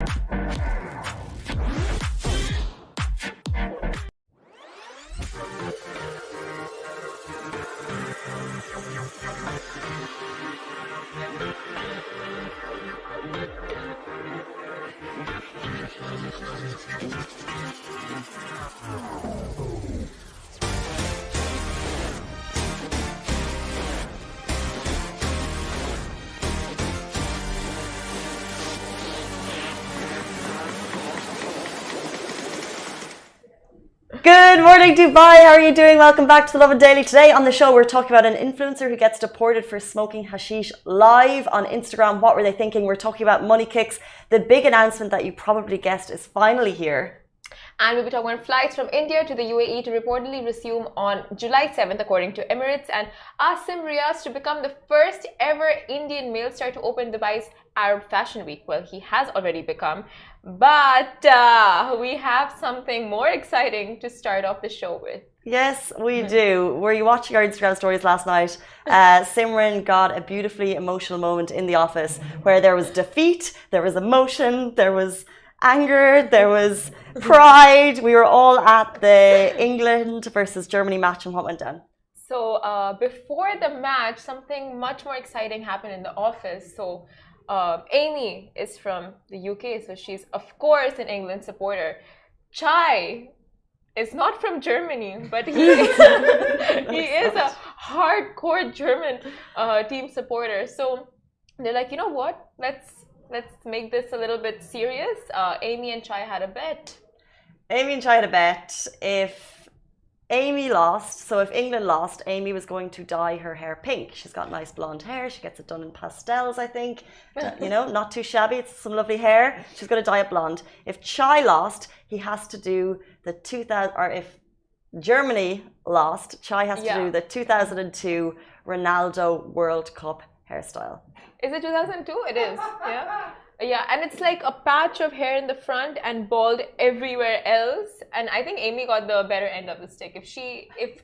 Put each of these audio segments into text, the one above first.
Good morning, Dubai. How are you doing? Welcome back to the Lovin Daily. Today on the show, we're talking about an influencer who gets deported for smoking hashish live on Instagram. What were they thinking? We're talking about money kicks. The big announcement that you probably guessed is finally here. And we'll be talking about flights from India to the UAE to reportedly resume on July 7th, according to Emirates. And Asim Riaz to become the first ever Indian male star to open Dubai's Arab Fashion Week. Well, he has already become. But we have something more exciting to start off the show with. Yes, we do. Were you watching our Instagram stories last night? Simran got a beautifully emotional moment in the office where there was defeat, there was emotion, there was anger, there was pride. We were all at the England versus Germany match, and what went down? So before the match, something much more exciting happened in the office. So Amy is from the UK, so she's of course an England supporter. Chai is not from Germany, but he is a hardcore German team supporter. So they're like, you know what? Let's make this a little bit serious. Amy and Chai had a bet. Amy and Chai had a bet. If Amy lost, so if England lost, Amy was going to dye her hair pink. She's got nice blonde hair. She gets it done in pastels, I think. You know, not too shabby. It's some lovely hair. She's going to dye it blonde. If Chai lost, he has to do the 2000, or if Germany lost, Chai has to do the 2002 Ronaldo World Cup hairstyle. Is it 2002? It is. Yeah. Yeah, and it's like a patch of hair in the front and bald everywhere else. And I think Amy got the better end of the stick. If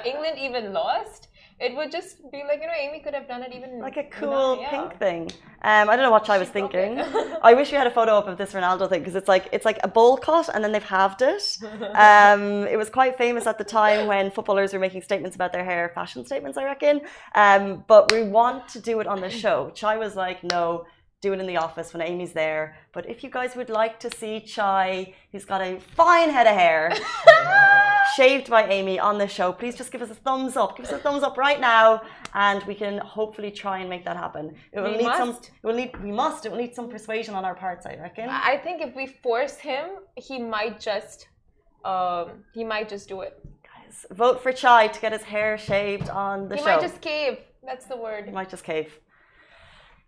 England even lost, it would just be like, you know, Amy could have done it even like a cool pink thing. I don't know what Chai was thinking. I wish we had a photo up of this Ronaldo thing because it's like a bowl cut and then they've halved it. It was quite famous at the time when footballers were making statements about their hair, fashion statements, I reckon. But we want to do it on the show. Chai was like, no, do it in the office when Amy's there. But if you guys would like to see Chai, who's got a fine head of hair, shaved by Amy on the show, please just give us a thumbs up. Give us a thumbs up right now, and we can hopefully try and make that happen. It will need some persuasion on our parts, I reckon. I think if we force him, he might just do it. Guys, vote for Chai to get his hair shaved on the show. He might just cave. That's the word. He might just cave.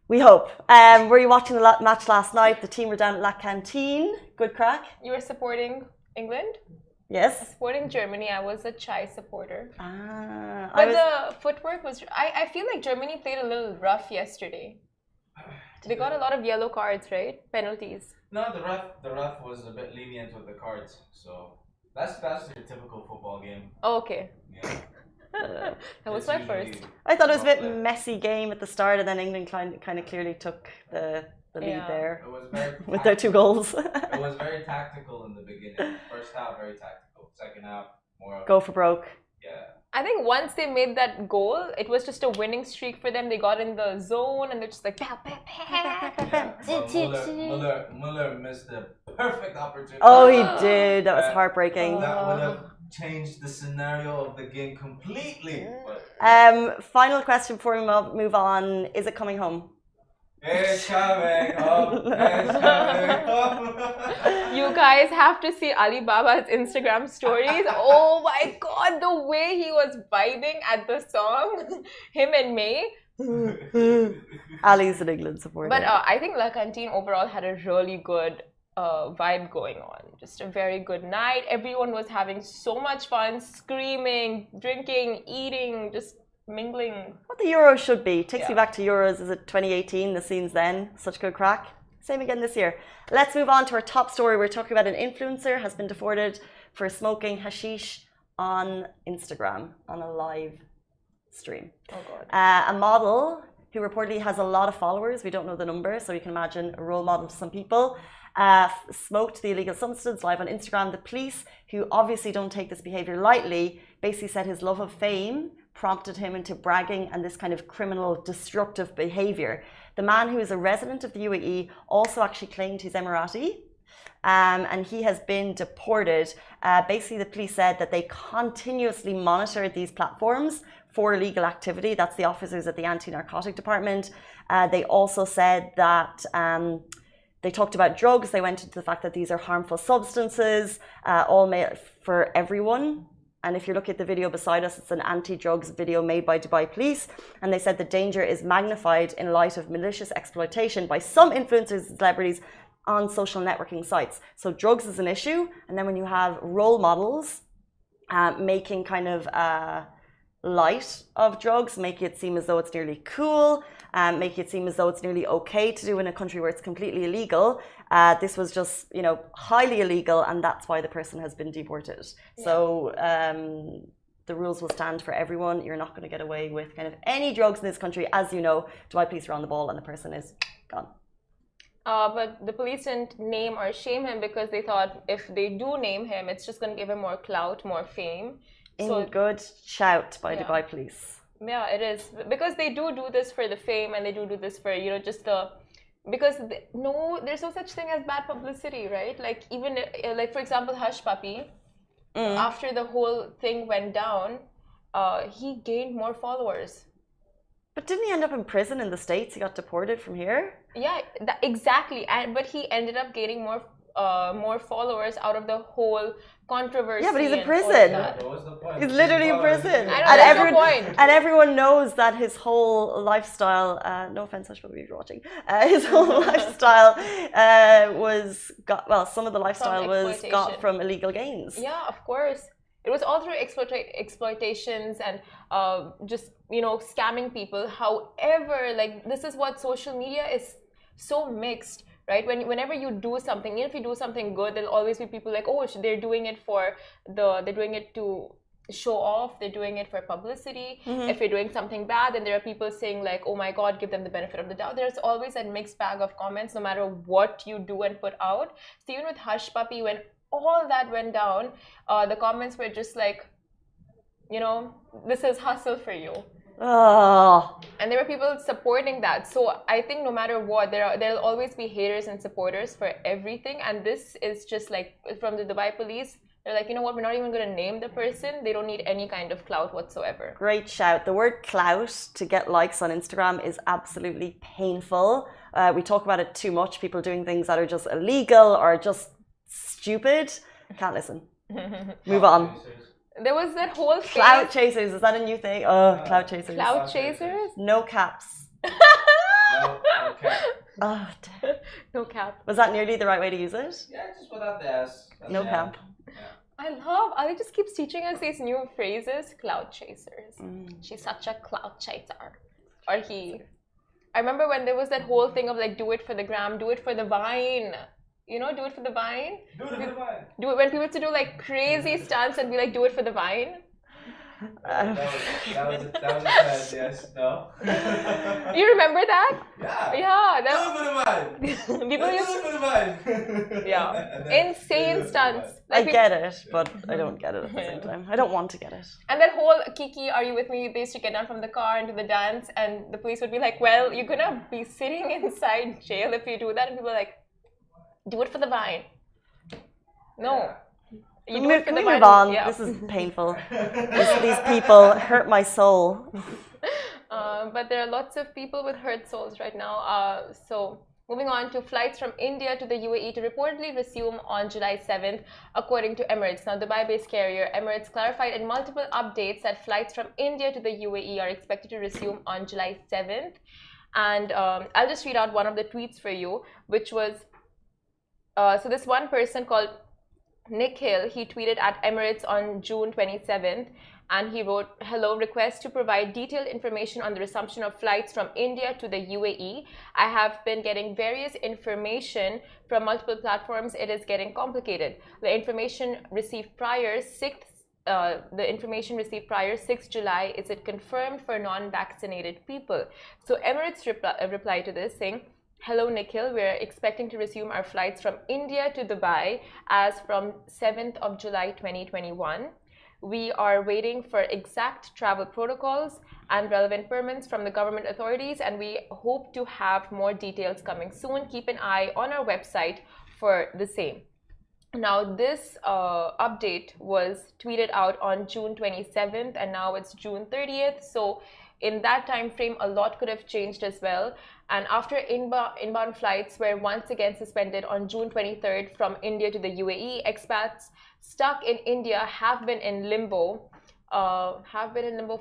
We hope. Were you watching the match last night? The team were down at La Cantine. Good crack. You were supporting England? Yes. Supporting Germany. I was a Chai supporter. But the footwork was... I feel like Germany played a little rough yesterday. They got a lot of yellow cards, right? Penalties. No, the ref was a bit lenient with the cards. So that's your typical football game. Oh, okay. Yeah. That was my first. I thought it was a bit messy game at the start, and then England kind of clearly took the lead there. It was very with their 2 goals. It was very tactical in the beginning. First half, very tactical. Second half, more go for broke. Yeah. I think once they made that goal, it was just a winning streak for them. They got in the zone and they're just like... Muller missed the perfect opportunity. Oh, he did. That was heartbreaking. That would have changed the scenario of the game completely. Final question before we move on. Is it coming home? It's coming home. It's coming home. You guys have to see Ali Baba's Instagram stories. Oh my god, the way he was vibing at the song. Him and May. Ali's an England supporter. But I think La Cantine overall had a really good vibe going on. Just a very good night. Everyone was having so much fun, screaming, drinking, eating, just mingling. What the Euros should be. Takes me back to Euros. Is it 2018? The scenes then. Such good crack. Same again this year. Let's move on to our top story. We're talking about an influencer has been deported for smoking hashish on Instagram on a live stream. Oh God. A model who reportedly has a lot of followers. We don't know the number, so you can imagine a role model to some people. Smoked the illegal substance live on Instagram. The police, who obviously don't take this behavior lightly, basically said his love of fame prompted him into bragging and this kind of criminal, destructive behavior. The man, who is a resident of the UAE, also actually claimed he's Emirati. And he has been deported. Basically, the police said that they continuously monitored these platforms for illegal activity. That's the officers at the anti-narcotic department. They also said that they talked about drugs. They went into the fact that these are harmful substances, all made for everyone. And if you look at the video beside us, it's an anti-drugs video made by Dubai police. And they said the danger is magnified in light of malicious exploitation by some influencers and celebrities on social networking sites. So drugs is an issue. And then when you have role models making kind of light of drugs, making it seem as though it's nearly cool, making it seem as though it's nearly okay to do in a country where it's completely illegal. This was just, highly illegal, and that's why the person has been deported. Yeah. So the rules will stand for everyone. You're not going to get away with kind of any drugs in this country. As you know, Dubai police are on the ball, and the person is gone. But the police didn't name or shame him because they thought if they do name him, it's just going to give him more clout, more fame. So, good shout by Dubai police. Yeah, it is. Because they do this for the fame, and they do this for, just the... Because there's no such thing as bad publicity, right? Like, even, for example, Hush Puppy, after the whole thing went down, he gained more followers. But didn't he end up in prison in the States? He got deported from here? Yeah, exactly. But he ended up gaining more followers out of the whole controversy. Yeah, but he's in prison. He's literally in prison. I know, and everyone knows that his whole lifestyle, no offense, Hush Puppy, if you're watching, his whole lifestyle some of the lifestyle was got from illegal gains. Yeah, of course. It was all through exploitations and just, scamming people. However, this is what social media is so mixed, right? Whenever you do something, even if you do something good, there'll always be people like, oh, they're doing it they're doing it to show off, they're doing it for publicity. If you're doing something bad, then there are people saying like, oh my God, give them the benefit of the doubt. There's always a mixed bag of comments, no matter what you do and put out. So even with Hush Puppy, when all that went down, the comments were just like, this is hustle for you. Oh. And there were people supporting that. So I think no matter what, there'll always be haters and supporters for everything. And this is just like from the Dubai police. They're like, you know what? We're not even going to name the person. They don't need any kind of clout whatsoever. Great shout. The word clout to get likes on Instagram is absolutely painful. We talk about it too much. People doing things that are just illegal or just stupid. Can't listen. Move on. There was that whole thing. Clout chasers, is that a new thing? Oh, clout chasers. Clout chasers? No caps. No cap. Oh, no cap. Was that nearly the right way to use it? Yeah, just without the S. No cap. Yeah. I love, Ali just keeps teaching us these new phrases. Clout chasers. She's such a clout chaser. Or he. I remember when there was that whole thing of like, do it for the gram, do it for the vine. Do it for the vine. Do it for the vine. Do it when people used to do like crazy stunts and be like, do it for the vine. That was a test, yes, no. You remember that? Yeah. Yeah. Do it for the vine. People used do it for the vine. Yeah. Insane stunts. I get it, but I don't get it at the same time. I don't want to get it. And that whole Kiki, are you with me? They used to get down from the car and do the dance, and the police would be like, well, you're gonna be sitting inside jail if you do that. And people are like, do it for the vine. No. You do it for the vine. Move on. Yeah. This is painful. These people hurt my soul. But there are lots of people with hurt souls right now. So moving on to flights from India to the UAE to reportedly resume on July 7th, according to Emirates. Now, Dubai-based carrier Emirates clarified in multiple updates that flights from India to the UAE are expected to resume on July 7th. And I'll just read out one of the tweets for you, which was, so this one person called Nick Hill, he tweeted at Emirates on June 27th, and he wrote, hello, request to provide detailed information on the resumption of flights from India to the UAE. I have been getting various information from multiple platforms. It is getting complicated. The information received prior the information received prior 6 July, is it confirmed for non-vaccinated people? So Emirates replied to this saying, hello Nikhil, we're expecting to resume our flights from India to Dubai as from 7th of July 2021. We are waiting for exact travel protocols and relevant permits from the government authorities, and we hope to have more details coming soon. Keep an eye on our website for the same. Now, this update was tweeted out on June 27th, and now it's June 30th. So in that time frame, a lot could have changed as well. And after inbound flights were once again suspended on June 23rd from India to the UAE, expats stuck in India have been in limbo. Have been in limbo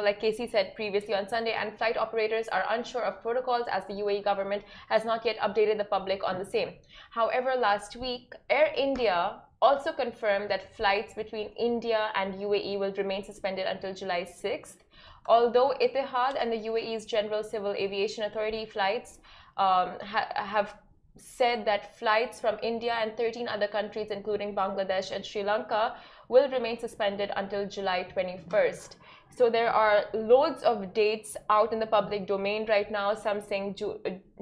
like Casey said previously on Sunday, and flight operators are unsure of protocols as the UAE government has not yet updated the public on the same. However, last week, Air India also confirmed that flights between India and UAE will remain suspended until July 6th. Although Etihad and the UAE's General Civil Aviation Authority flights have said that flights from India and 13 other countries, including Bangladesh and Sri Lanka, will remain suspended until July 21st. So there are loads of dates out in the public domain right now, some saying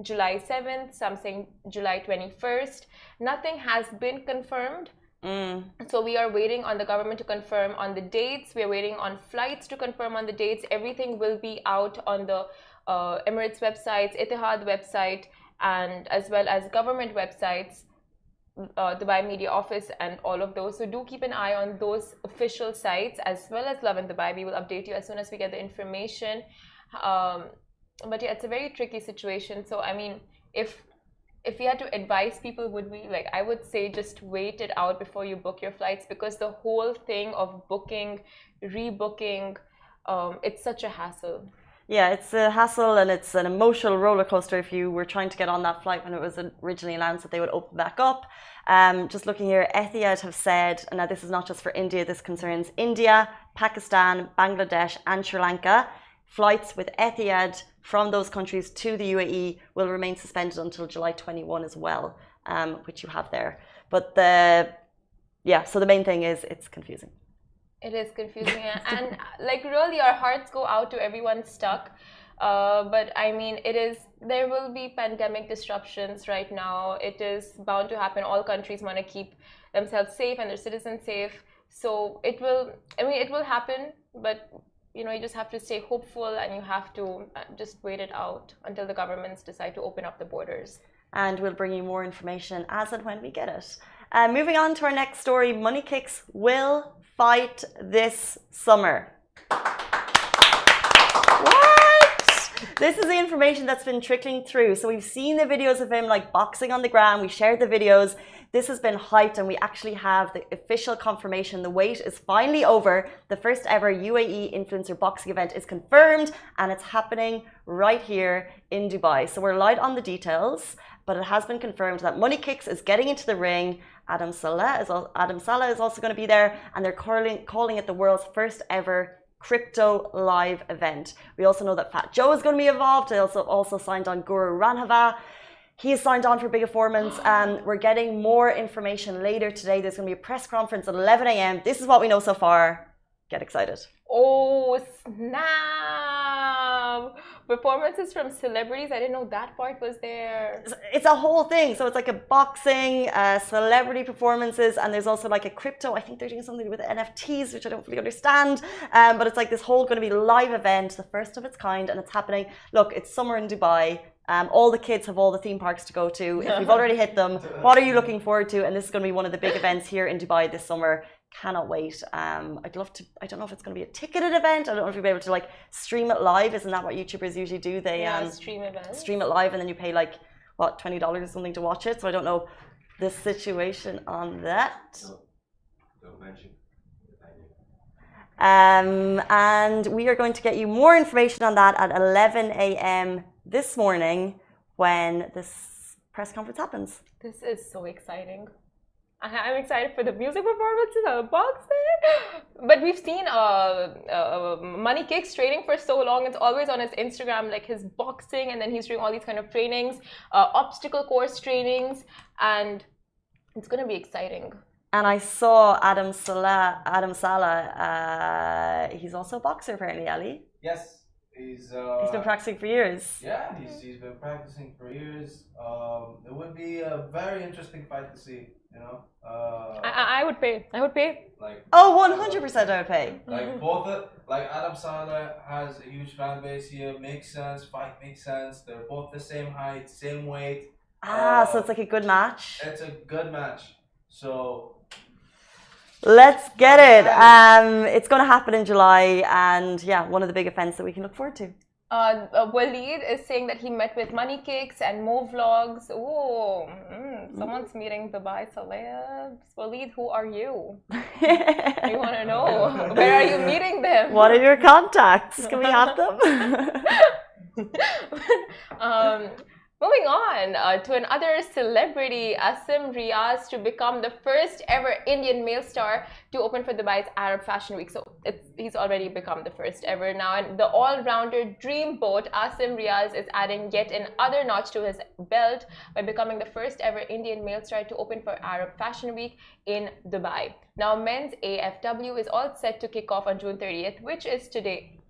July 7th, some saying July 21st. Nothing has been confirmed. So we are waiting on the government to confirm on the dates. We are waiting on flights to confirm on the dates. Everything will be out on the Emirates websites, Etihad website, and as well as government websites, Dubai Media Office and all of those. So do keep an eye on those official sites as well as Lovin Dubai. We will update you as soon as we get the information. But yeah, it's a very tricky situation. So I mean, if we had to advise people, would we, like, I would say just wait it out before you book your flights, because the whole thing of booking, rebooking, it's such a hassle. Yeah, it's a hassle and it's an emotional roller coaster if you were trying to get on that flight when it was originally announced that they would open back up. Just looking here, Etihad have said, and now this is not just for India, this concerns India, Pakistan, Bangladesh and Sri Lanka. Flights with Etihad from those countries to the UAE will remain suspended until July 21 as well, which you have there. But so the main thing is it's confusing. It is confusing and like really our hearts go out to everyone stuck. But I mean, there will be pandemic disruptions right now. It is bound to happen. All countries want to keep themselves safe and their citizens safe. So it will happen, but you just have to stay hopeful and you have to just wait it out until the governments decide to open up the borders. And we'll bring you more information as and when we get it. Moving on to our next story, Money Kicks will fight this summer. What? This is the information that's been trickling through. So we've seen the videos of him like boxing on the ground. We shared the videos. This has been hyped and we actually have the official confirmation. The wait is finally over. The first ever UAE influencer boxing event is confirmed and it's happening right here in Dubai. So we're light on the details, but it has been confirmed that Money Kicks is getting into the ring. Adam Saleh is also going to be there, and they're calling it the world's first ever crypto live event. We also know that Fat Joe is going to be involved. They also signed on Guru Ranhava. He is signed on for big performance. We're getting more information later today. There's going to be a press conference at 11 a.m. This is what we know so far. Get excited. Oh, snap! Performances from celebrities. I didn't know that part was there. It's a whole thing. So it's like a boxing, celebrity performances, and there's also like a crypto. I think they're doing something with NFTs, which I don't fully understand. But it's like this whole going to be live event, the first of its kind, and it's happening. Look, it's summer in Dubai. All the kids have all the theme parks to go to. If you've already hit them, what are you looking forward to? And this is going to be one of the big events here in Dubai this summer. Cannot wait. I'd love to. I don't know if it's going to be a ticketed event. I don't know if you'll be able to like stream it live. Isn't that what YouTubers usually do? They stream events. Stream it live, and then you pay like what, $20 or something to watch it. So I don't know the situation on that. Don't mention. And we are going to get you more information on that at 11 a.m. this morning when this press conference happens. This is so exciting. I'm excited for the music performances and the boxing. But we've seen Money Kicks training for so long. It's always on his Instagram, like his boxing, and then he's doing all these kind of trainings, obstacle course trainings, and it's going to be exciting. And I saw Adam Salah, he's also a boxer apparently, Ali. Yes, he's Been practicing for years. yeah, he's been practicing for years. It would be a very interesting fight to see, you know. I would pay. I would pay. Like, Oh, 100% I would pay. like both like Adam Salah has a huge fan base here, makes sense, fight makes sense. They're both the same height, same weight. So it's like a good match. It's a good match. So let's get it. It's going to happen in July, and yeah, one of the big events that we can look forward to. Waleed is saying that he met with money cakes and Mo vlogs. Oh, someone's meeting Dubai celebs. Waleed, who are you? We want to know. Where are you meeting them? What are your contacts? Can we have them? Moving on to another celebrity, Asim Riaz, to become the first ever Indian male star to open for Dubai's Arab Fashion Week. So he's already become the first ever now. And the all-rounder dreamboat, Asim Riaz, is adding yet another notch to his belt by becoming the first ever Indian male star to open for Arab Fashion Week in Dubai. Now, men's AFW is all set to kick off on June 30th, which is today.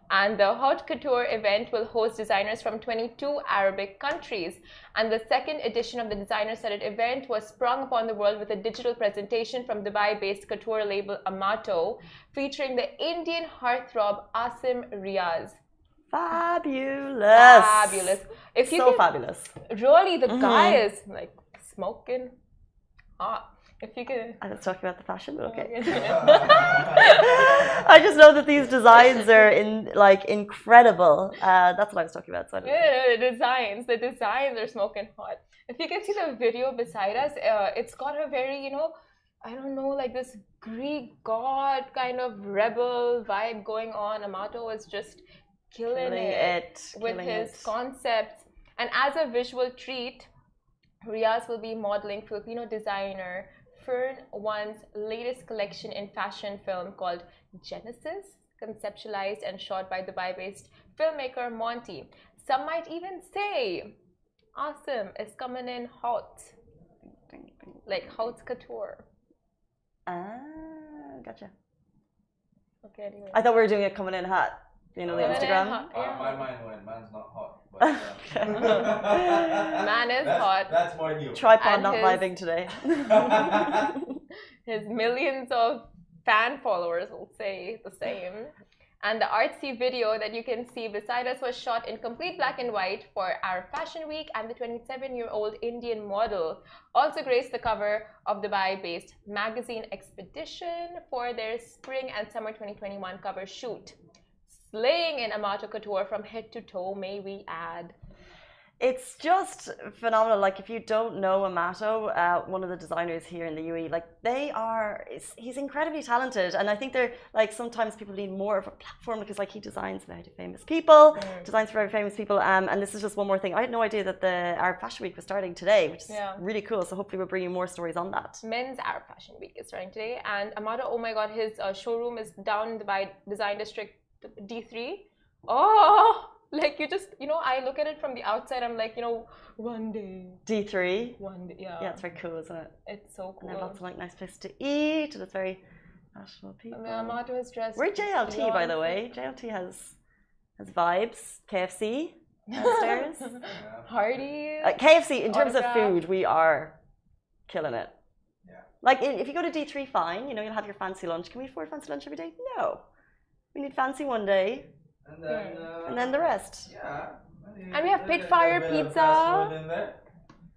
And the haute couture event will host designers from 22 Arabic countries. And the second edition of the designer-studded event was sprung upon the world with a digital presentation from Dubai-based couture label Amato, featuring the Indian heartthrob Asim Riaz. Fabulous. If you fabulous. Really, the guy is like smoking hot. If you could. I was talking about the fashion, but okay. I just know that these designs are incredible. That's what I was talking about. So The designs are smoking hot. If you can see the video beside us, it's got a very, I don't know, like this Greek god kind of rebel vibe going on. Amato is just killing it with his concepts. And as a visual treat, Riaz will be modeling Filipino designer Fern One's latest collection in fashion film called Genesis, conceptualized and shot by Dubai-based filmmaker Monty. Some might even say Asim is coming in hot, like haute couture. Gotcha. Okay, anyway. I thought we were doing it coming in hot. The Instagram. My mind went, man's not hot. But, Man is hot. That's more new. Tripod and not vibing today. His millions of fan followers will say the same. And the artsy video that you can see beside us was shot in complete black and white for Arab Fashion Week, and the 27-year-old Indian model also graced the cover of Dubai-based magazine Expedition for their spring and summer 2021 cover shoot. Slaying in Amato couture from head to toe, may we add. It's just phenomenal. Like, if you don't know Amato, one of the designers here in the UAE, he's incredibly talented. And I think they're like, sometimes people need more of a platform because he designs very famous people, and this is just one more thing. I had no idea that the Arab Fashion Week was starting today, which is really cool. So hopefully we'll bring you more stories on that. Men's Arab Fashion Week is starting today, and Amato, oh my god, his showroom is down in the Dubai Design District D3. Oh, like you just, I look at it from the outside, I'm like, one day. D3? One day, yeah. Yeah, it's very cool, isn't it? It's so cool. And they have lots of nice places to eat, and it's very national people. Amato is dressed. We're JLT, by the way. JLT has vibes. KFC downstairs. Hardee's. KFC, in terms of food, we are killing it. Yeah. Like, if you go to D3, fine, you'll have your fancy lunch. Can we afford fancy lunch every day? No. We need fancy one day, and then the rest. Yeah. And we have Pitfire Pizza.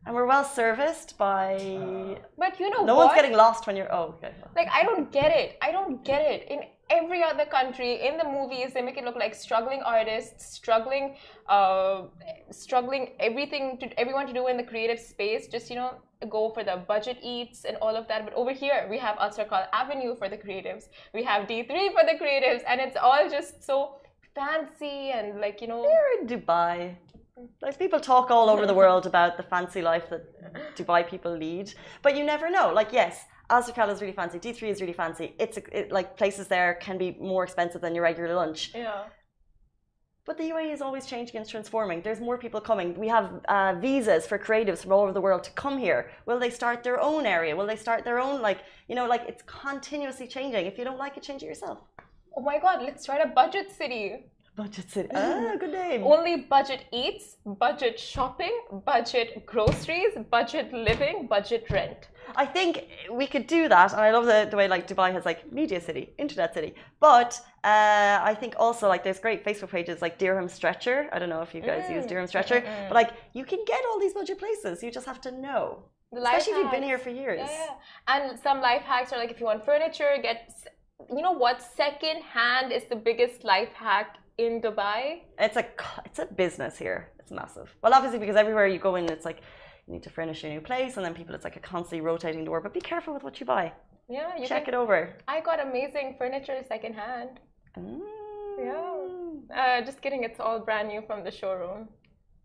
And we're well serviced by. But no one's getting lost when you're. Oh, okay. Like, I don't get it. In every other country, in the movies, they make it look like struggling artists, struggling everyone to do in the creative space. Just go for the budget eats and all of that. But over here, we have Ultrakal Avenue for the creatives. We have D3 for the creatives, and it's all just so fancy and You're in Dubai. Like, people talk all over the world about the fancy life that Dubai people lead, but you never know. Like, yes, Ultrakal is really fancy. D3 is really fancy. Like, places there can be more expensive than your regular lunch. Yeah. But the UAE is always changing and transforming. There's more people coming. We have visas for creatives from all over the world to come here. Will they start their own area? Will they start their own, it's continuously changing. If you don't like it, change it yourself. Oh my God, let's start a budget city. Budget city. Ah, good name. Only budget eats, budget shopping, budget groceries, budget living, budget rent. I think we could do that, and I love the way like Dubai has like media city, internet city. But I think also like there's great Facebook pages like Dirham Stretcher. I don't know if you guys use Dirham Stretcher, but like you can get all these budget places. You just have to know, especially if you've been here for years. Yeah. And some life hacks are like if you want furniture, you know what? Second hand is the biggest life hack in Dubai. It's a business here. It's massive. Well, obviously because everywhere you go in, it's like you need to furnish a new place, and then it's like a constantly rotating door. But be careful with what you buy. Yeah, check it over. I got amazing furniture second hand. Yeah. Just kidding. It's all brand new from the showroom.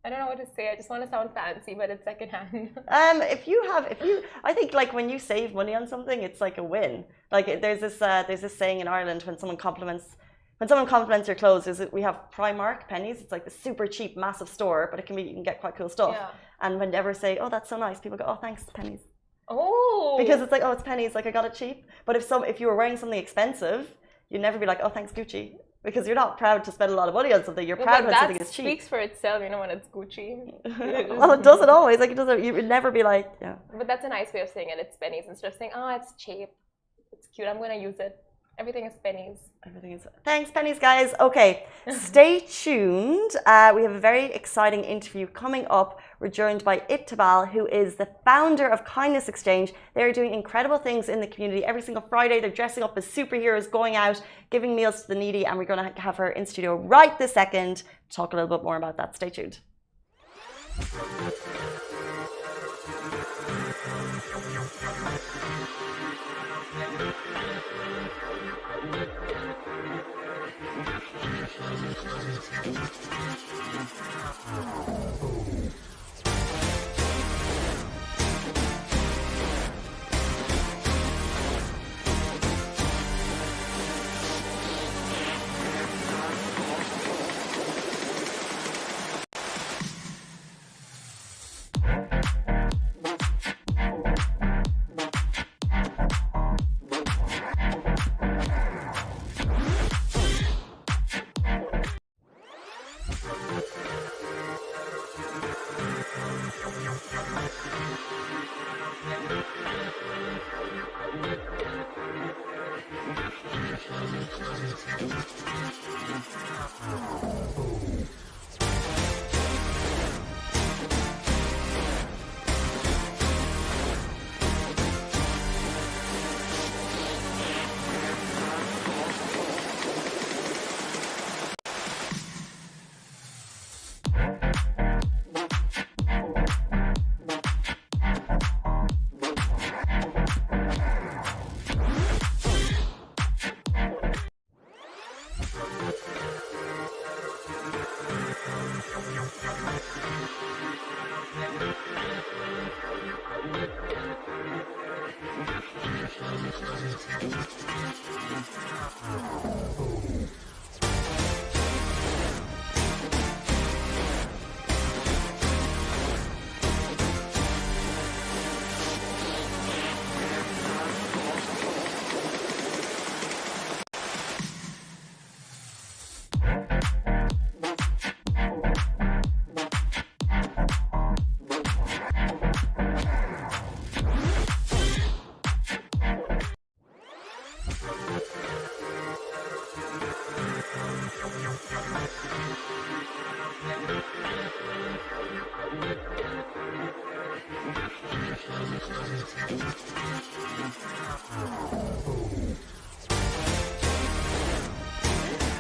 I don't know what to say. I just want to sound fancy, but it's second hand. I think like when you save money on something, it's like a win. Like there's this saying in Ireland when someone compliments your clothes, we have Primark pennies. It's like the super cheap, massive store, but you can get quite cool stuff. Yeah. And whenever say, oh, that's so nice, people go, oh, thanks, pennies. Oh. Because it's like, oh, it's pennies, like I got it cheap. But if you were wearing something expensive, you'd never be like, oh, thanks, Gucci. Because you're not proud to spend a lot of money on something. You're proud when something is cheap. That speaks for itself, when it's Gucci. Well, it doesn't always. Like it doesn't. You would never be like, yeah. But that's a nice way of saying it. It's pennies instead of saying, oh, it's cheap. It's cute. I'm gonna use it. Everything is pennies. Everything is. Thanks, pennies, guys. Okay, stay tuned. We have a very exciting interview coming up. We're joined by Ittibal, who is the founder of Kindness Exchange. They're doing incredible things in the community. Every single Friday, they're dressing up as superheroes, going out, giving meals to the needy, and we're going to have her in studio right this second to talk a little bit more about that. Stay tuned.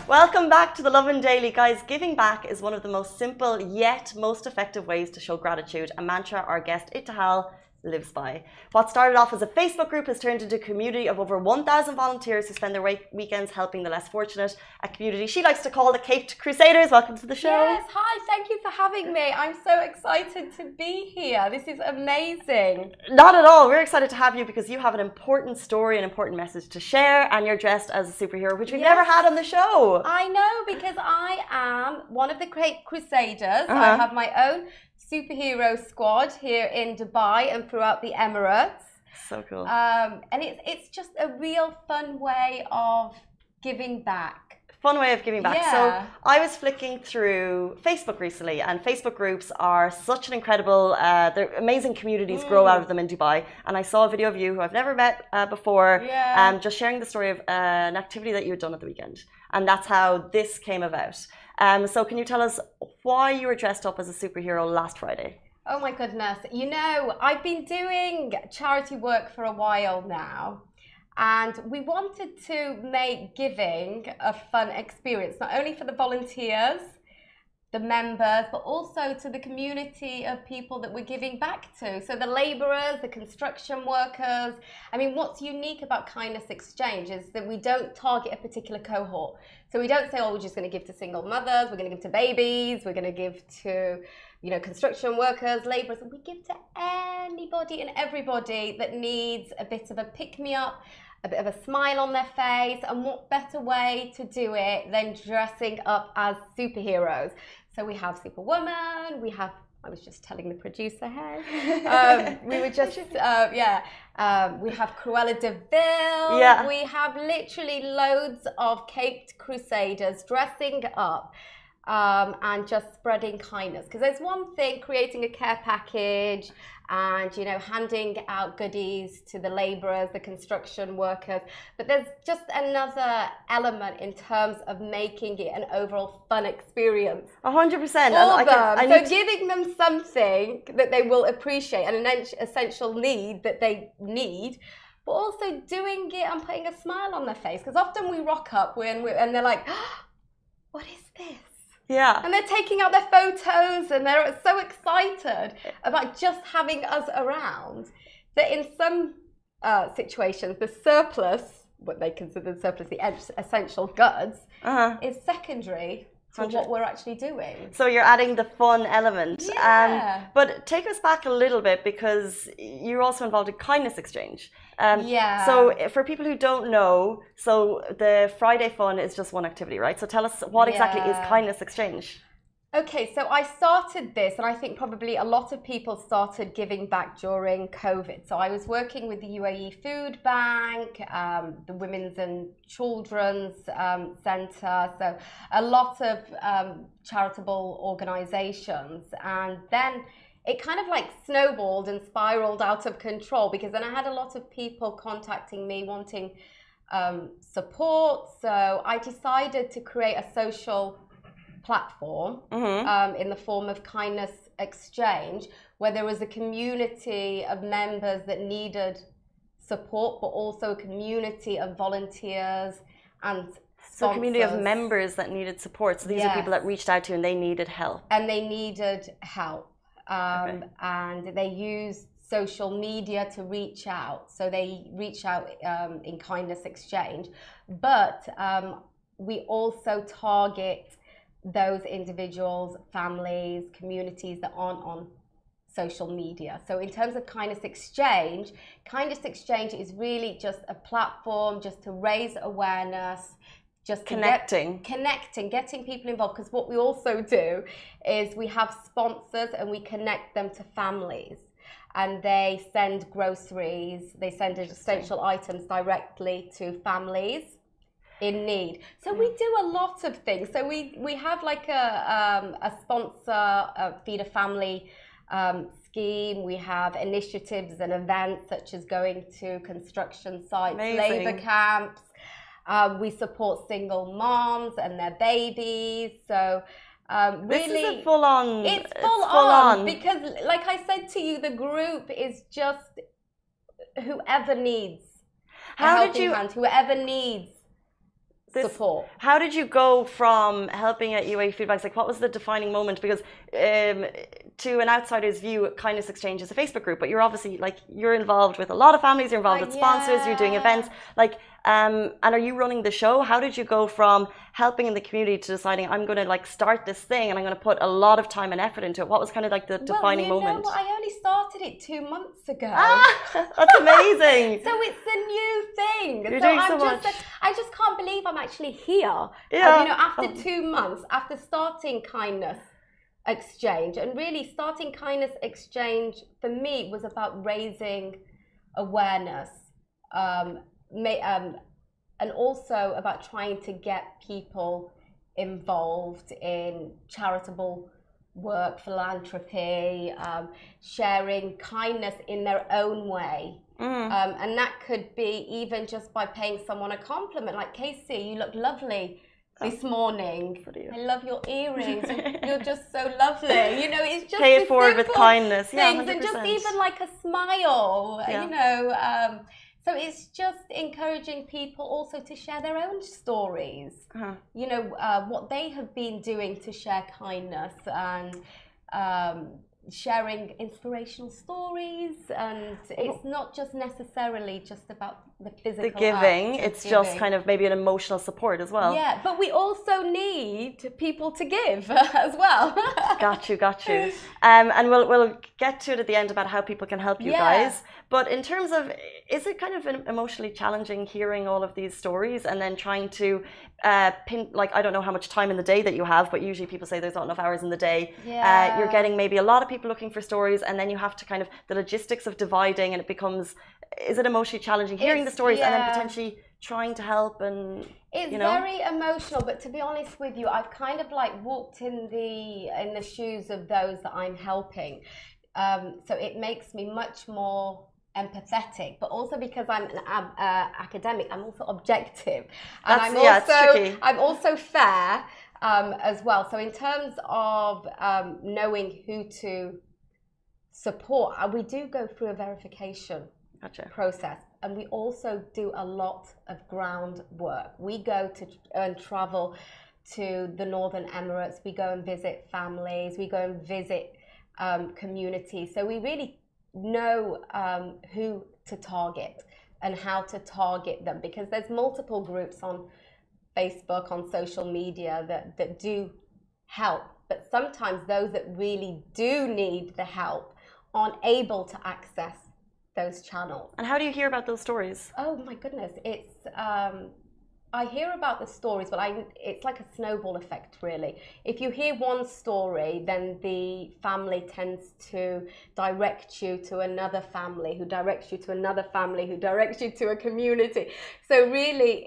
Welcome back to the Lovin Daily. Guys, giving back is one of the most simple yet most effective ways to show gratitude, a mantra our guest Ittibal lives by. What started off as a Facebook group has turned into a community of over 1,000 volunteers who spend their weekends helping the less fortunate, a community she likes to call the Caped Crusaders. Welcome to the show. Yes, hi, thank you for having me. I'm so excited to be here. This is amazing. Not at all. We're excited to have you because you have an important story, an important message to share, and you're dressed as a superhero, which we've never had on the show. I know, because I am one of the Caped Crusaders. I have my own superhero squad here in Dubai and throughout the Emirates. So cool. And it's just a real fun way of giving back. Fun way of giving back. Yeah. So I was flicking through Facebook recently, and Facebook groups are such an incredible, they're amazing communities grow out of them in Dubai. And I saw a video of you who I've never met before, just sharing the story of an activity that you had done at the weekend. And that's how this came about. So can you tell us why you were dressed up as a superhero last Friday? Oh my goodness. You know, I've been doing charity work for a while now. And we wanted to make giving a fun experience, not only for the volunteers, the members, but also to the community of people that we're giving back to. So the laborers, the construction workers. I mean, what's unique about Kindness Exchange is that we don't target a particular cohort. So we don't say, oh, we're just going to give to single mothers, we're going to give to babies, we're going to give to, you know, construction workers, laborers. We give to anybody and everybody that needs a bit of a pick-me-up, a bit of a smile on their face, and what better way to do it than dressing up as superheroes. So we have Superwoman, we have, I was just telling the producer, hey, we were just, we have Cruella de Vil, we have literally loads of Caped Crusaders dressing up and just spreading kindness. Because there's one thing, creating a care package and, you know, handing out goodies to the laborers, the construction workers, but there's just another element in terms of making it an overall fun experience. 100%. So giving them something that they will appreciate and an essential need that they need, but also doing it and putting a smile on their face. Because often we rock up and they're like, oh, what is this? Yeah. And they're taking out their photos and they're so excited about just having us around that in some situations, the surplus, what they consider the surplus, the essential goods, is secondary to what we're actually doing. So you're adding the fun element. Yeah. But take us back a little bit, because you're also involved in Kindness Exchange. So for people who don't know, so the Friday Fun is just one activity, right? So tell us, what exactly is Kindness Exchange? Okay, so I started this, and I think probably a lot of people started giving back during COVID. So I was working with the UAE Food Bank, the Women's and Children's Centre, so a lot of charitable organisations. And then it kind of like snowballed and spiraled out of control, because then I had a lot of people contacting me wanting support. So I decided to create a social platform in the form of Kindness Exchange, where there was a community of members that needed support, but also a community of volunteers and sponsors. So a community of members that needed support. So these are people that reached out to you and they needed help. And they needed help. And they use social media to reach out. So they reach out in Kindness Exchange. But we also target those individuals, families, communities that aren't on social media. So in terms of Kindness Exchange is really just a platform just to raise awareness, just connecting, getting people involved. Because what we also do is we have sponsors and we connect them to families, and they send groceries, they send essential items directly to families in need. So we do a lot of things. So we have like a sponsor, a Feed a Family scheme. We have initiatives and events such as going to construction sites, labour camps. We support single moms and their babies. So really, this is a full-on. It's full on because, like I said to you, the group is just whoever needs a helping hand, whoever needs support. How did you go from helping at UAE Food Banks? Like, what was the defining moment? Because to an outsider's view, Kindness Exchange is a Facebook group, but you're obviously like you're involved with a lot of families. You're involved with sponsors. You're doing events. Like, and are you running the show? How did you go from helping in the community to deciding I'm going to like start this thing and I'm going to put a lot of time and effort into it? What was kind of like the defining moment? Well, I only started it 2 months ago. That's amazing. So it's a new thing. You're doing so much. I just can't believe I'm actually here. After 2 months, after starting Kindness Exchange, and really starting Kindness Exchange for me was about raising awareness, and also about trying to get people involved in charitable work, philanthropy, sharing kindness in their own way. And that could be even just by paying someone a compliment, like Casey, you look lovely this morning. I love your earrings. You're just so lovely. You know, it's just pay it forward with kindness. Things, 100%. and just even like a smile. You know, so it's just encouraging people also to share their own stories. You know, what they have been doing to share kindness, and sharing inspirational stories. And it's not just necessarily just about the physical giving, it's just kind of maybe an emotional support as well. Yeah, but we also need people to give as well. Got you. And we'll get to it at the end about how people can help you guys. But in terms of, is it kind of emotionally challenging hearing all of these stories and then trying to pin, like, I don't know how much time in the day that you have, but usually people say there's not enough hours in the day. You're getting maybe a lot of people looking for stories, and then you have to kind of, the logistics of dividing, and it becomes, is it emotionally challenging hearing the stories and then potentially trying to help? And it's very emotional, but to be honest with you, I've kind of like walked in the shoes of those that I'm helping, so it makes me much more empathetic, but also because I'm an academic, I'm also objective, and I'm also fair as well. So in terms of knowing who to support, we do go through a verification process, and we also do a lot of groundwork. We go to and travel to the Northern Emirates. We go and visit families. We go and visit communities. So we really know who to target and how to target them, because there's multiple groups on Facebook, on social media that do help, but sometimes those that really do need the help aren't able to access those channels. And how do you hear about those stories? Oh my goodness, it's I hear about the stories, but it's like a snowball effect, really. If you hear one story, then the family tends to direct you to another family, who directs you to another family, who directs you to a community. So really,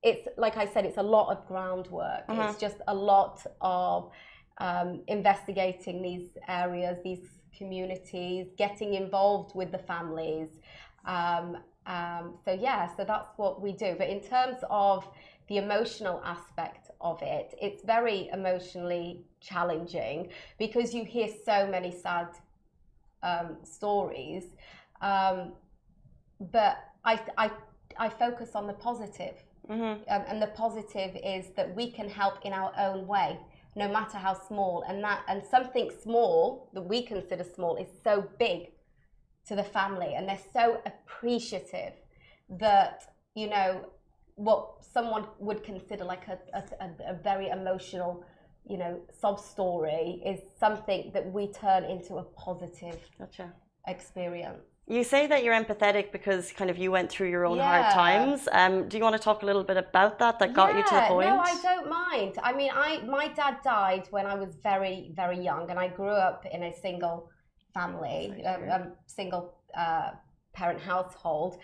it's like I said, it's a lot of groundwork. It's just a lot of investigating these areas, these communities, getting involved with the families. So that's what we do. But in terms of the emotional aspect of it, it's very emotionally challenging, because you hear so many sad stories. But I focus on the positive. And the positive is that we can help in our own way, no matter how small. And something small that we consider small is so big to the family, and they're so appreciative that, you know, what someone would consider like a very emotional, you know, sob story is something that we turn into a positive experience. You say that you're empathetic because kind of you went through your own hard times. Do you want to talk a little bit about that got you to the point? No, I don't mind. I mean, my dad died when I was very, very young, and I grew up in a single family, single parent household.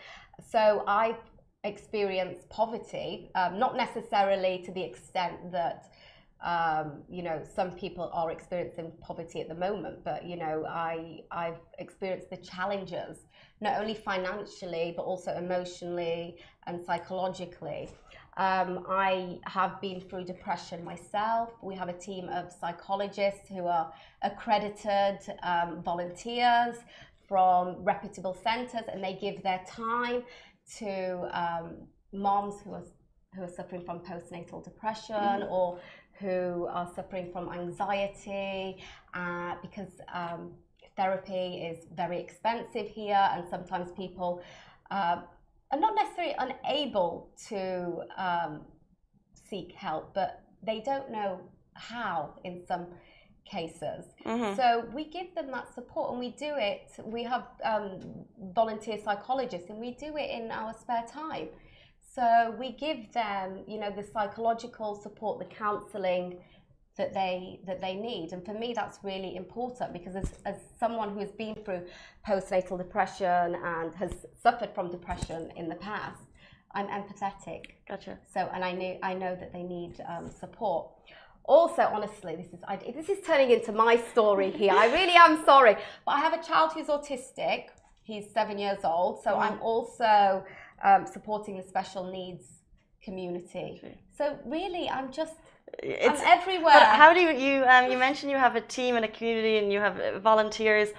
So I experienced poverty, not necessarily to the extent that you know, some people are experiencing poverty at the moment, but you know, I've experienced the challenges, not only financially but also emotionally and psychologically. I have been through depression myself. We have a team of psychologists who are accredited volunteers from reputable centres, and they give their time to moms who who are suffering from postnatal depression or who are suffering from anxiety because therapy is very expensive here, and sometimes people are not necessarily unable to seek help, but they don't know how in some cases. So we give them that support, and we do it. We have volunteer psychologists, and we do it in our spare time. So we give them, you know, the psychological support, the counselling that they need. And for me, that's really important, because as someone who has been through postnatal depression and has suffered from depression in the past, I'm empathetic. Gotcha. So, and I know that they need support. Also, honestly, this is turning into my story here. I really am sorry, but I have a child who's autistic. He's 7 years old, so I'm also supporting the special needs community. So really, I'm everywhere. But how do you mentioned you have a team and a community, and you have volunteers.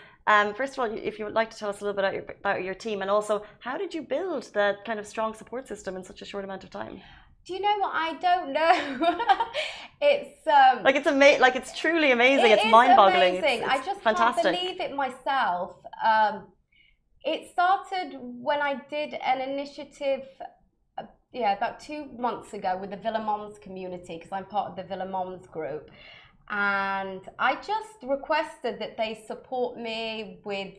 First of all, if you would like to tell us a little bit about your team, and also how did you build that kind of strong support system in such a short amount of time? Do you know what? I don't know. It's truly amazing. It's mind-boggling. Amazing. It's I just fantastic. can't believe it myself. It started when I did an initiative, about 2 months ago with the Villa Moms community, because I'm part of the Villa Moms group. And I just requested that they support me with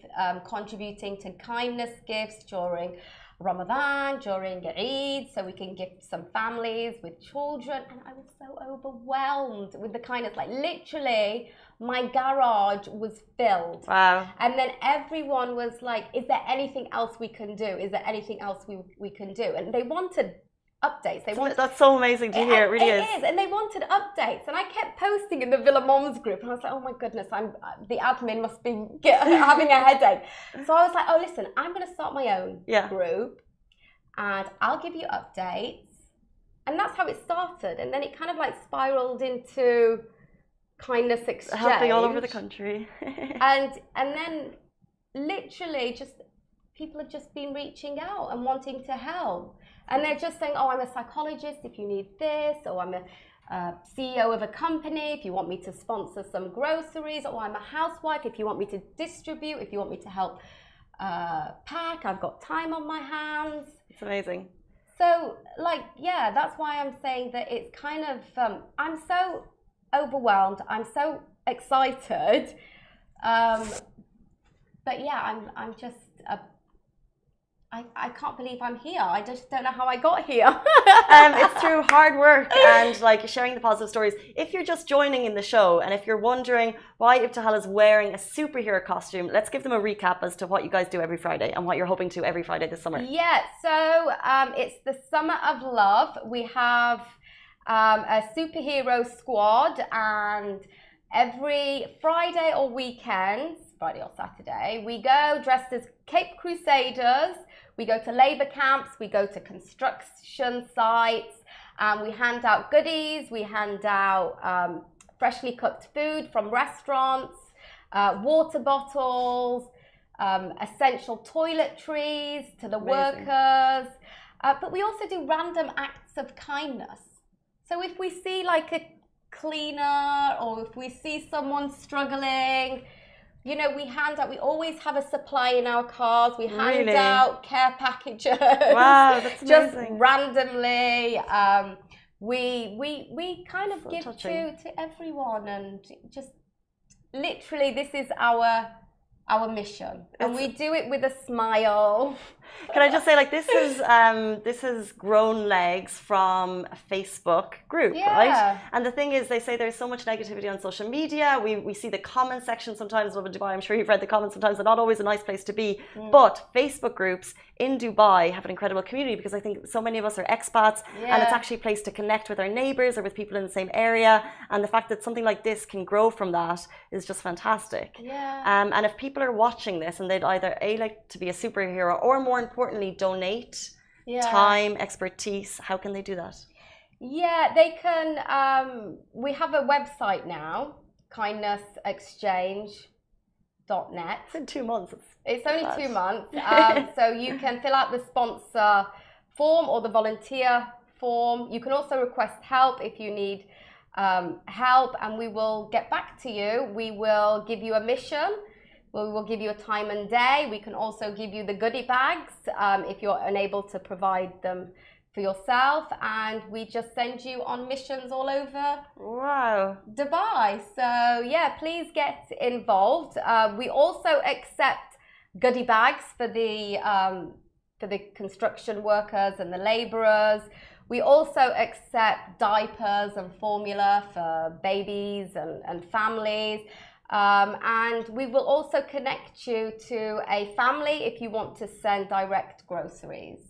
contributing to kindness gifts during Ramadan, during Eid, so we can gift some families with children. And I was so overwhelmed with the kindness. Like, literally, my garage was filled. Wow. And then everyone was like, is there anything else we can do? Is there anything else we can do? And they wanted updates. That's so amazing to hear. It really is. It is. And they wanted updates. And I kept posting in the Villa Moms group. And I was like, oh my goodness, the admin must be having a headache. So I was like, oh, listen, I'm going to start my own group. And I'll give you updates. And that's how it started. And then it kind of like spiraled into kindness exchange. Helping all over the country. and then literally just people have just been reaching out and wanting to help. And they're just saying, oh, I'm a psychologist if you need this, or I'm a CEO of a company if you want me to sponsor some groceries, or I'm a housewife if you want me to distribute, if you want me to help pack, I've got time on my hands. It's amazing. So, that's why I'm saying that it's kind of, I'm so overwhelmed, I'm so excited. But yeah, I'm just, I can't believe I'm here. I just don't know how I got here. It's through hard work and sharing the positive stories. If you're just joining in the show, and if you're wondering why Ibtihal is wearing a superhero costume, let's give them a recap as to what you guys do every Friday and what you're hoping to every Friday this summer. Yeah, so it's the Summer of Love. We have a superhero squad, and every Friday or weekends, Friday or Saturday, we go dressed as Cape Crusaders. We go to labour camps, we go to construction sites, and we hand out goodies, we hand out freshly cooked food from restaurants, water bottles, essential toiletries to the workers. But we also do random acts of kindness. So if we see like a cleaner, or if we see someone struggling, you know, we always have a supply in our cars. We hand out care packages. Wow, that's amazing. Just randomly. We kind of give to everyone, and just literally this is our mission, and we do it with a smile. Can I just say, this has grown legs from a Facebook group, right? And the thing is, they say there's so much negativity on social media. We see the comment section sometimes. Lovin Dubai, I'm sure you've read the comments sometimes. They're not always a nice place to be. But Facebook groups in Dubai have an incredible community, because I think so many of us are expats, and it's actually a place to connect with our neighbours or with people in the same area. And the fact that something like this can grow from that is just fantastic. And if people are watching this and they'd either like to be a superhero, or more importantly donate time, expertise, how can they do that? They can, we have a website now, kindnessexchange.net. It's in 2 months. It's only 2 months. So you can fill out the sponsor form or the volunteer form. You can also request help if you need help, and we will get back to you. We will give you a mission. We will give you a time and day. We can also give you the goodie bags if you're unable to provide them for yourself, and we just send you on missions all over Dubai. So yeah, please get involved. We also accept goodie bags for the construction workers and the laborers. We also accept diapers and formula for babies and families. And we will also connect you to a family if you want to send direct groceries.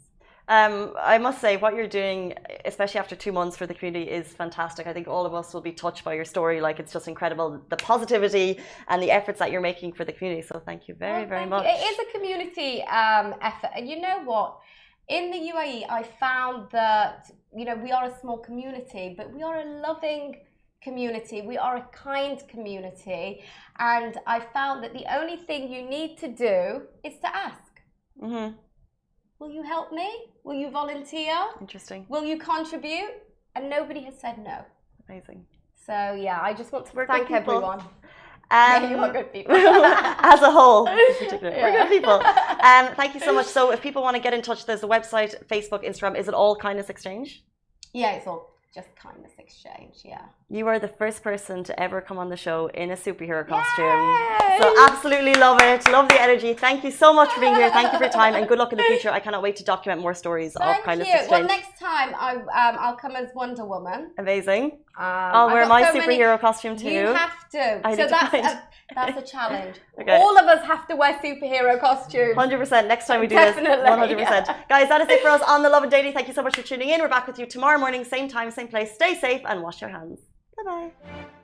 I must say, what you're doing, especially after 2 months for the community, is fantastic. I think all of us will be touched by your story. Like, it's just incredible, the positivity and the efforts that you're making for the community. So thank you very much. It is a community effort. And you know what? In the UAE, I found that, you know, we are a small community, but we are a loving community. We are a kind community. And I found that the only thing you need to do is to ask. Mm-hmm. Will you help me? Will you volunteer? Interesting. Will you contribute? And nobody has said no. Amazing. So yeah, I just want to thank everyone. You are good people. As a whole, in particular. Yeah. We're good people. Thank you so much. So if people want to get in touch, there's a website, Facebook, Instagram. Is it all Kindness Exchange? Yeah, it's all just Kindness Exchange, yeah. You are the first person to ever come on the show in a superhero costume. Yay! So absolutely love it. Love the energy. Thank you so much for being here. Thank you for your time, and good luck in the future. I cannot wait to document more stories of Kindness Exchange. Well, next time I'll come as Wonder Woman. Amazing. I'll wear my superhero costume too. You have to. That's a challenge. Okay. All of us have to wear superhero costumes. 100%. Next time we do this, 100%. Yeah. Guys, that is it for us on the Lovin Daily. Thank you so much for tuning in. We're back with you tomorrow morning, same time, same place. Stay safe and wash your hands. Bye-bye.